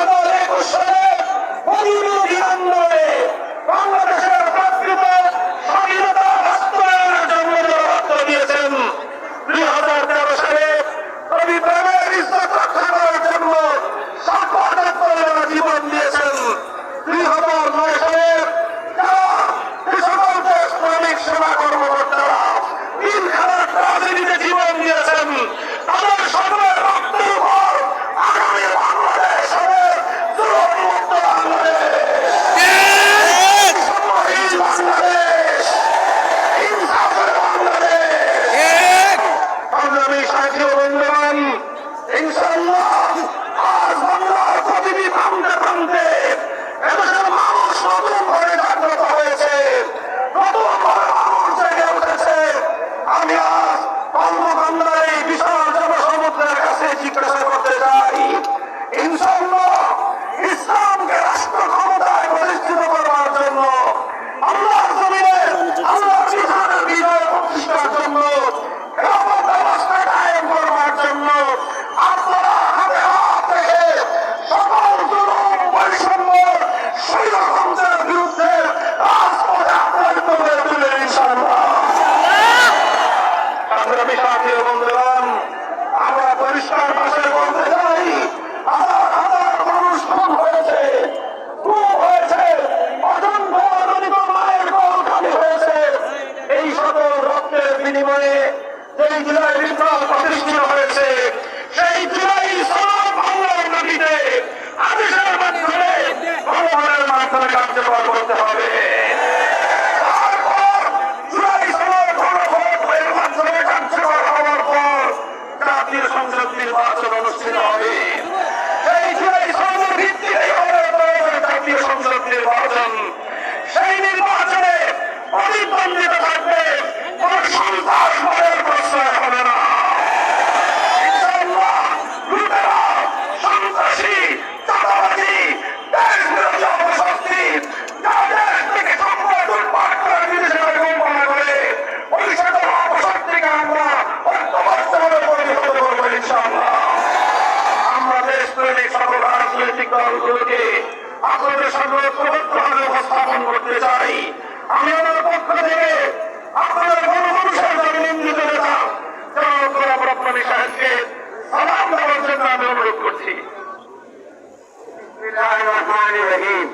2021 সালে পরিবেশী আন্দোলনে বাংলাদেশের প্রকৃত স্বাধীনতা বাস্তবায়নের জন্য রক্ত দিয়েছেন। 2013 সালে কবি প্রেমের ইজ্জত রক্ষা করার জন্য ৭৭ জনের জীবন দিয়েছেন। 2009 সালে সকল দেশ শ্রমিক সেবা কর্মকর্তারা দিনখানার রাজনীতিতে জীবন দিয়েছেন। তাদের সকলের রক্তের উপর আগামী বাংলাদেশ হবে জুলুমমুক্ত বাংলাদেশ, সম্মানীয় বাংলাদেশ, ইনসাফের বাংলাদেশ। সংগ্রামী সাথী ও বন্ধুগণ, ইনশাআল্লাহ আজ বাংলার প্রতিটি প্রান্তে প্রান্তে এদেশের মানুষ নতুন করে জাগ্রত হয়েছে, নতুন করে মানুষ জেগে উঠেছে। আমি আজ কর্মকাণ্ডের এই বিশাল জনসমুদ্রের কাছে জিজ্ঞাসা করতে চাই, ইনশাআল্লাহ ইসলামকে রাষ্ট্র ক্ষমতায় প্রতিষ্ঠিত করবার জন্য, আল্লাহর জমিনে আল্লাহর বিধানের বিজয় প্রতিষ্ঠার জন্য, খেলাফত ব্যবস্থা কায়েম করবার জন্য আপনারা হাতে হাত রেখে সকল জুলুম, বৈষম্য, স্বৈরতন্ত্রের বিরুদ্ধে রাজপথে আপ্রায়িত হয়ে তুলেন ইনশাআল্লাহ। সংগ্রামী সাথী ও বন্ধুগণ, আমরা পরিষ্কার ভাষায় বলতে চাই, হাজার হাজার মানুষ খুন হয়েছে, গুম হয়েছে, অসংখ্য অগণিত মায়ের কোল খালি হয়েছে। এই সকল রক্তের বিনিময়ে যেই জুলাই বিপ্লব প্রতিষ্ঠিত হয়েছে, সেই জুলাই সনদ বাংলার মাটিতে আদেশের মাধ্যমে গণভোটের মাধ্যমে কার্যকর করতে হবে। তারপর জুলাই সনদ গণভোটের মাধ্যমে কার্যকর হওয়ার পর জাতীয় সংসদ নির্বাচন অনুষ্ঠিত হবে। সেই জুলাই সনদের ভিত্তিতেই হবে জাতীয় সংসদ নির্বাচন। সেই নির্বাচনে প্রতিদ্বন্দ্বিতা থাকবে, কোন সন্ত্রাসবাদের প্রশ্রয় হবে না। ইনশাআল্লাহ লুটেরা, সন্ত্রাসী, চাঁদাবাজি, দেশবিরোধী অপশক্তি যারা দেশ থেকে সম্পদ লুটপাট করে বিদেশে পরিকল্পনা করে, ওই সকল অপশক্তিকে আমরা ঐক্যবদ্ধভাবে পরিণত করবো ইনশাআল্লাহ। আমরা দেশপ্রেমিক সকল রাজনৈতিক দলগুলোকে আপনাদের সামনে ঐক্যবদ্ধভাবে উপস্থাপন করতে চাই। আমি আমার পক্ষ থেকে আপনাদের গণমানুষের নিন্দিত নেতা জনাব গোলাম রব্বানী সাহেবকে সালাম দেওয়ার জন্য আমি অনুরোধ করছি। বিসমিল্লাহির রহমানির রহিম।